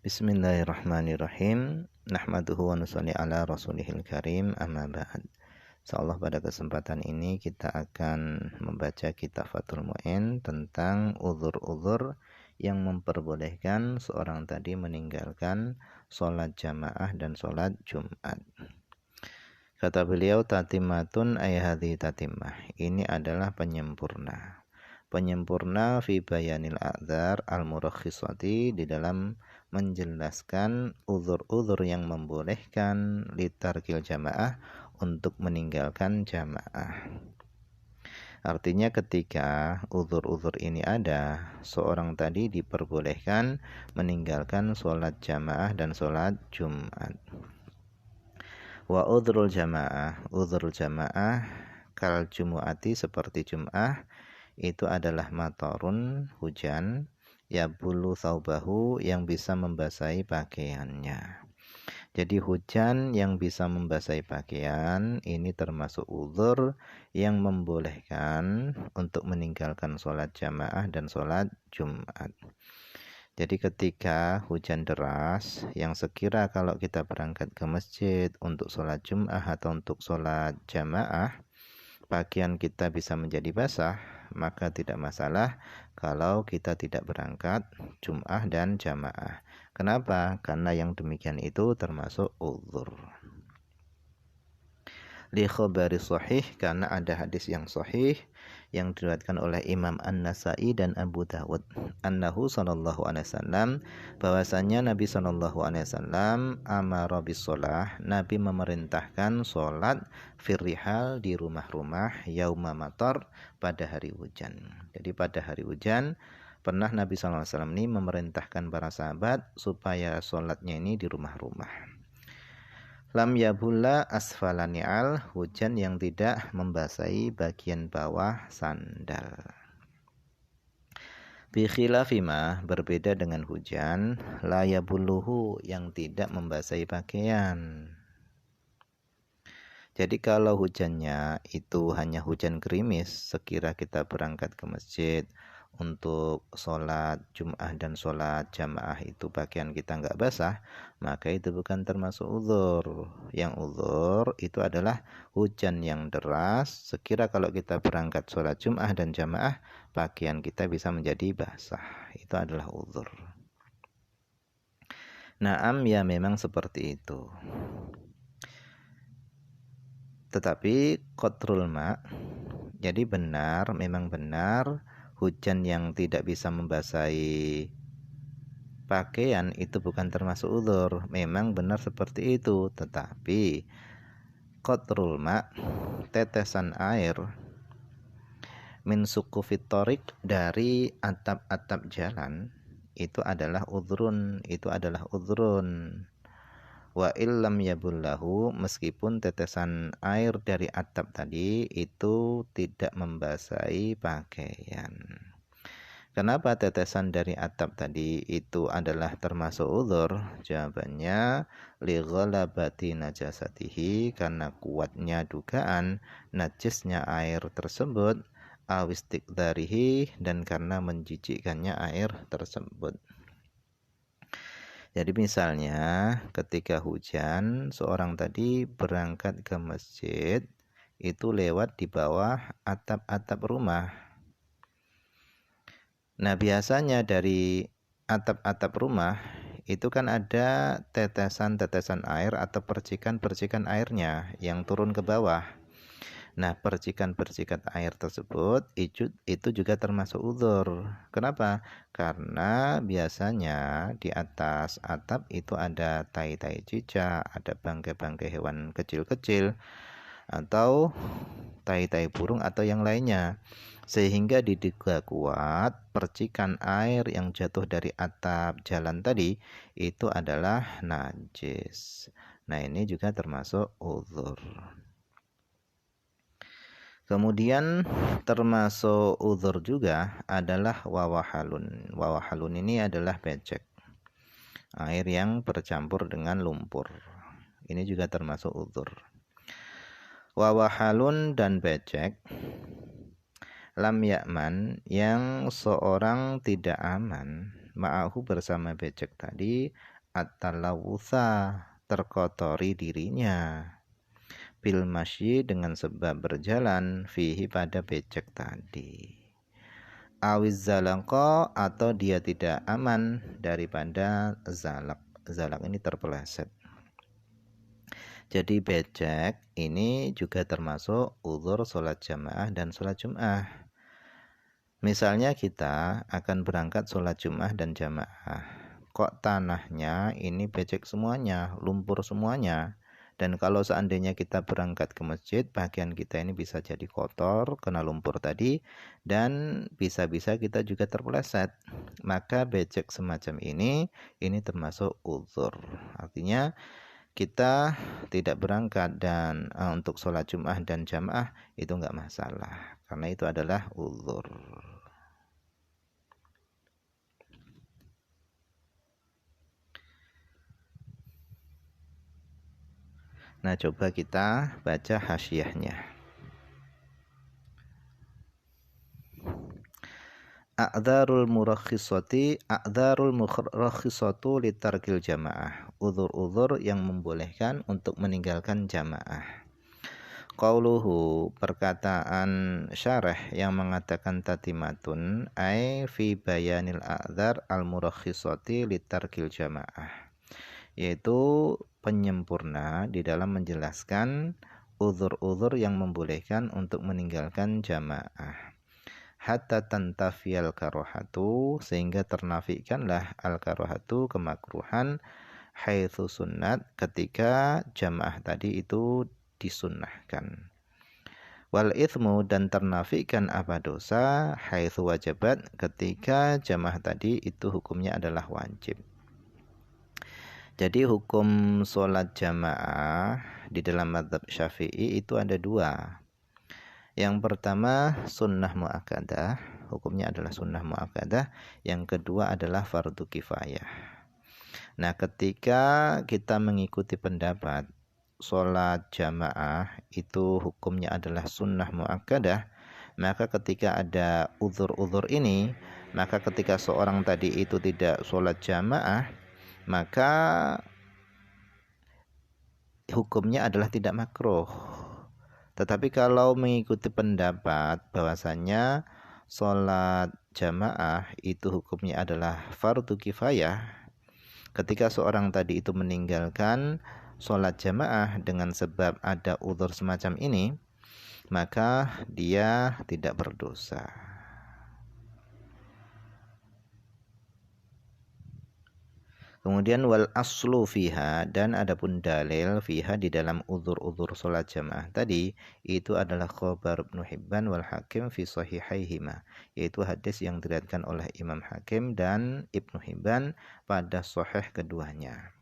Bismillahirrahmanirrahim. Nahmaduhu wa nusalli ala rasulihil karim, amma ba'd. Insyaallah pada kesempatan ini kita akan membaca kitab Fathul Mu'in tentang uzur-uzur yang memperbolehkan seorang tadi meninggalkan sholat jamaah dan sholat Jumat. Kata beliau, tatimmatun ayhadhi tatimah. Ini adalah penyempurna. Penyempurna fi bayanil a'dzar al-murakhisati, di dalam menjelaskan uzur-uzur yang membolehkan litarkil jamaah, untuk meninggalkan jamaah. Artinya ketika uzur-uzur ini ada, seorang tadi diperbolehkan meninggalkan sholat jamaah dan sholat Jumat. Wa uzrul jamaah, uzur jamaah kal jumu'ati, seperti Jum'ah, itu adalah matorun, hujan, ya bulu thawbahu, yang bisa membasahi pakaiannya. Jadi hujan yang bisa membasahi pakaian ini termasuk uzur yang membolehkan untuk meninggalkan sholat jamaah dan sholat Jumat. Jadi ketika hujan deras yang sekira kalau kita berangkat ke masjid untuk sholat Jumat atau untuk sholat jamaah, pakaian kita bisa menjadi basah, maka tidak masalah kalau kita tidak berangkat Jum'ah dan jamaah. Kenapa? Karena yang demikian itu termasuk uzur. Li khabari sahih, karena ada hadis yang sahih yang diriwayatkan oleh Imam An-Nasa'i dan Abu Dawud, annahu sallallahu alaihi wasallam, bahwasanya Nabi sallallahu alaihi wasallam amara bis shalah, Nabi memerintahkan salat firrihal, di rumah-rumah, yauma matar, pada hari hujan. Jadi pada hari hujan pernah Nabi sallallahu alaihi wasallam ini memerintahkan para sahabat supaya salatnya ini di rumah-rumah. Lam yabulla asfala ni'al, hujan yang tidak membasahi bagian bawah sandal. Bi khilafima, berbeda dengan hujan la yabulluhu, yang tidak membasahi pakaian. Jadi kalau hujannya itu hanya hujan gerimis, sekira kita berangkat ke masjid untuk sholat Jum'ah dan sholat jamaah itu pakaian kita nggak basah, maka itu bukan termasuk uzur. Yang uzur itu adalah hujan yang deras, sekira kalau kita berangkat sholat Jum'ah dan jamaah, pakaian kita bisa menjadi basah. Itu adalah uzur. Naam, ya memang seperti itu. Tetapi qatrul ma', jadi benar, memang benar, hujan yang tidak bisa membasahi pakaian itu bukan termasuk uzur. Memang benar seperti itu. Tetapi qatrul ma', tetesan air, min suqufit thoriq, dari atap-atap jalan, itu adalah uzrun, Wa illam yabullahu, meskipun tetesan air dari atap tadi itu tidak membasahi pakaian. Kenapa tetesan dari atap tadi itu adalah termasuk uzur? Jawabannya li ghalabati najasatihi, karena kuatnya dugaan najisnya air tersebut, awistiqdarihi, dan karena menjijikkannya air tersebut. Jadi misalnya ketika hujan, seorang tadi berangkat ke masjid itu lewat di bawah atap-atap rumah. Nah, biasanya dari atap-atap rumah itu kan ada tetesan-tetesan air atau percikan-percikan airnya yang turun ke bawah. Nah, percikan-percikan air tersebut itu juga termasuk uzur. Kenapa? Karena biasanya di atas atap itu ada tai-tai cicak, ada bangkai-bangkai hewan kecil-kecil, atau tai-tai burung atau yang lainnya. Sehingga diduga kuat percikan air yang jatuh dari atap jalan tadi itu adalah najis. Nah, ini juga termasuk uzur. Kemudian termasuk uzur juga adalah wawahalun. Wawahalun ini adalah becek, air yang bercampur dengan lumpur. Ini juga termasuk uzur. Wawahalun dan becek, lam ya'man, yang seorang tidak aman ma'ahu bersama becek tadi at-talawutha terkotori dirinya bil masyi dengan sebab berjalan fihi pada becek tadi awiz zalaqo atau dia tidak aman daripada zalak. Zalak ini terpeleset. Jadi becek ini juga termasuk uzur sholat jamaah dan sholat jum'ah. Misalnya kita akan berangkat sholat jum'ah dan jamaah. Kok tanahnya ini becek semuanya, lumpur semuanya. Dan kalau seandainya kita berangkat ke masjid, bagian kita ini bisa jadi kotor, kena lumpur tadi, dan bisa-bisa kita juga terpeleset. Maka becek semacam ini termasuk uzur. Artinya kita tidak berangkat dan untuk sholat Jum'ah dan jamaah itu enggak masalah. Karena itu adalah uzur. Nah, coba kita baca hasyiahnya. A'dzarul murakhisatu litarkil jamaah. Uzur-uzur yang membolehkan untuk meninggalkan jamaah. Qauluhu perkataan syarah yang mengatakan tatimatun ai fi bayanil a'dzar al murakhisati litarkil jamaah. Yaitu penyempurna di dalam menjelaskan uzur-uzur yang membolehkan untuk meninggalkan jamaah. Hatta tantafiyal karohatu sehingga ternafikanlah al karohatu kemakruhan haitsu sunnat ketika jamaah tadi itu disunnahkan. Wal ithmu dan ternafikan apa dosa haitsu wajabat ketika jamaah tadi itu hukumnya adalah wajib. Jadi hukum sholat jamaah di dalam mazhab Syafi'i itu ada dua. Yang pertama sunnah muakkadah, hukumnya adalah sunnah muakkadah. Yang kedua adalah fardu kifayah. Nah, ketika kita mengikuti pendapat sholat jamaah itu hukumnya adalah sunnah muakkadah, maka ketika ada uzur-uzur ini, maka ketika seorang tadi itu tidak sholat jamaah, maka hukumnya adalah tidak makruh. Tetapi kalau mengikuti pendapat bahwasanya sholat jamaah itu hukumnya adalah fardu kifayah, ketika seorang tadi itu meninggalkan sholat jamaah dengan sebab ada uzur semacam ini, maka dia tidak berdosa. Kemudian wal aslu fiha dan adapun dalil fiha di dalam uzur-uzur salat jamaah tadi itu adalah khabar Ibnu Hibban wal Hakim fi sahihaihima, yaitu hadis yang diriwayatkan oleh Imam Hakim dan Ibnu Hibban pada sahih keduanya.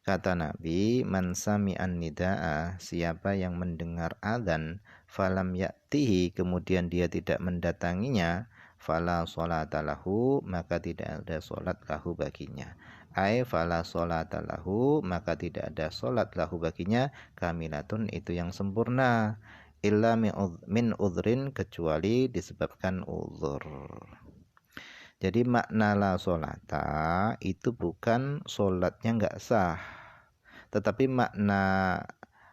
Kata Nabi, man sami'an nidaa, siapa yang mendengar adzan falam ya'tihi kemudian dia tidak mendatanginya, fala sholata lahu maka tidak ada salat lahu baginya. Ai fala sholata lahu maka tidak ada salat lahu baginya kamilatun itu yang sempurna illa min udhrin kecuali disebabkan uzur. Jadi makna la sholata itu bukan sholatnya enggak sah, tetapi makna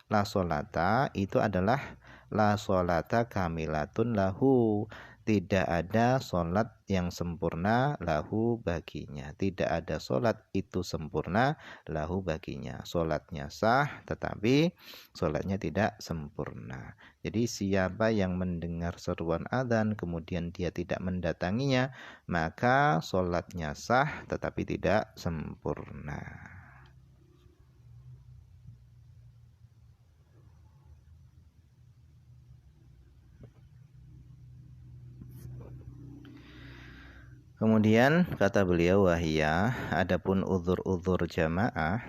la sholata itu adalah la sholata kamilatun lahu, tidak ada sholat yang sempurna lahu baginya. Tidak ada sholat itu sempurna lahu baginya. Sholatnya sah tetapi sholatnya tidak sempurna. Jadi siapa yang mendengar seruan adzan kemudian dia tidak mendatanginya, maka sholatnya sah tetapi tidak sempurna. Kemudian kata beliau wahia, adapun uzur-uzur jamaah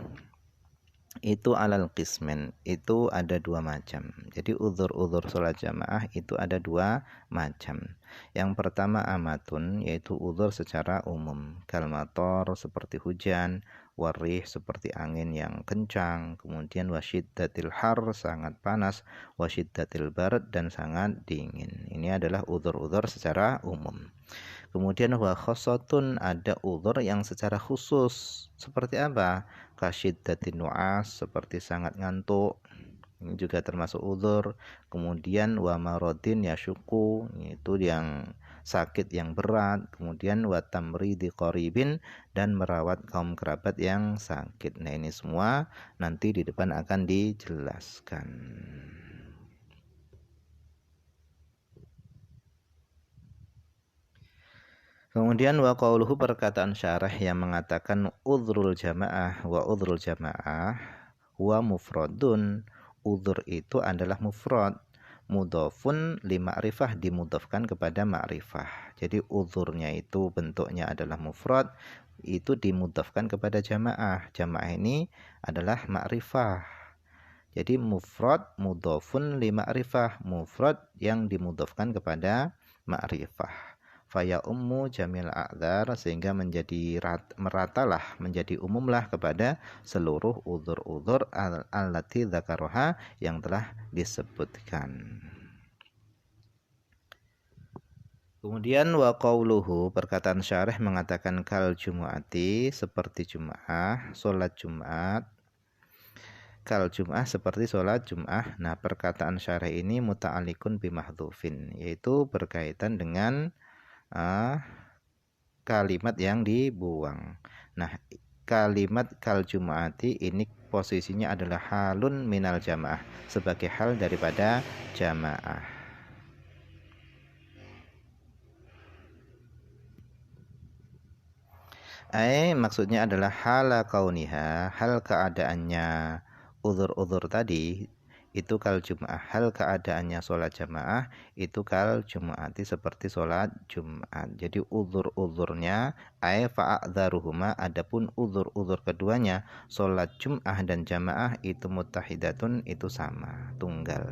itu alal qismen, itu ada dua macam. Jadi uzur-uzur sholat jamaah itu ada dua macam. Yang pertama amatun, yaitu uzur secara umum, kalmator seperti hujan, warih seperti angin yang kencang, kemudian wasyiddatil har sangat panas, wasyiddatil barad dan sangat dingin. Ini adalah uzur-uzur secara umum. Kemudian wa khossatun, ada uzur yang secara khusus. Seperti apa? Kasyiddatin nu'as, seperti sangat ngantuk. Ini juga termasuk uzur. Kemudian wa maradin yasyuku, itu yang sakit yang berat. Kemudian wa tamridi qaribin, dan merawat kaum kerabat yang sakit. Nah, ini semua nanti di depan akan dijelaskan. Kemudian wa qauluhu, perkataan syarah yang mengatakan udhrul jamaah wa udhrul jamaah wa mufradun. Udhur itu adalah mufrad, mudhofun li ma'rifah, dimudhofkan kepada ma'rifah. Jadi udhurnya itu bentuknya adalah mufrad, itu dimudhofkan kepada jamaah. Jamaah ini adalah ma'rifah. Jadi mufrad mudhofun li ma'rifah, mufrad yang dimudhofkan kepada ma'rifah. Faya ummu jamil a'dzar, sehingga menjadi meratalah, menjadi umumlah kepada seluruh uzur-uzur allati dzakaroha, yang telah disebutkan. Kemudian wa qauluhu, perkataan syarih mengatakan kal jumu'ati, seperti Jum'ah, salat Jumat. Kal Jum'ah, seperti sholat Jum'ah. Nah, perkataan syarih ini muta'alikun bimahdhufin, yaitu berkaitan dengan kalimat yang dibuang. Nah, kalimat kal Jum'ati ini posisinya adalah halun minal jamaah, sebagai hal daripada jamaah. Maksudnya adalah hala kauniha, hal keadaannya uzur-uzur tadi itu kal Jum'ah, hal keadaannya sholat jamaah itu kal Jum'ati, seperti sholat Jumat. Jadi uzur-uzurnya fa'adzaruhuma, adapun uzur-uzur keduanya sholat Jum'ah dan jamaah itu muttahidatun, itu sama, tunggal.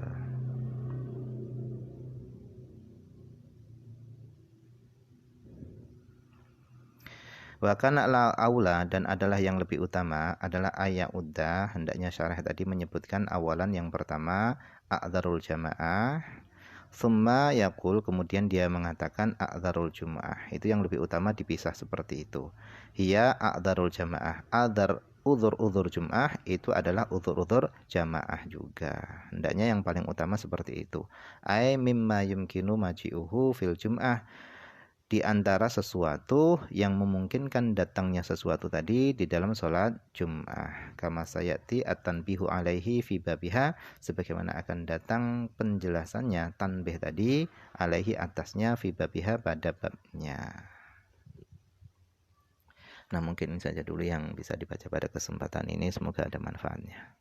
Bahkan aula, dan adalah yang lebih utama adalah ayat uddah, hendaknya syarah tadi menyebutkan awalan yang pertama a'dzarul jamaah, thumma yaqul, kemudian dia mengatakan a'dzarul jumu'ah. Itu yang lebih utama dipisah seperti itu. Hiya a'dzarul jamaah, a'dzar uzur-uzur jum'ah itu adalah uzur-uzur jamaah juga. Hendaknya yang paling utama seperti itu. Ai mimma yumkinu maji'uhu fil jum'ah, di antara sesuatu yang memungkinkan datangnya sesuatu tadi di dalam sholat Jum'ah. Kama sayati at-tanbihu alaihi fi babiha, sebagaimana akan datang penjelasannya tanbih tadi alaihi, atasnya, fi babiha, pada babnya. Nah, mungkin ini saja dulu yang bisa dibaca pada kesempatan ini, semoga ada manfaatnya.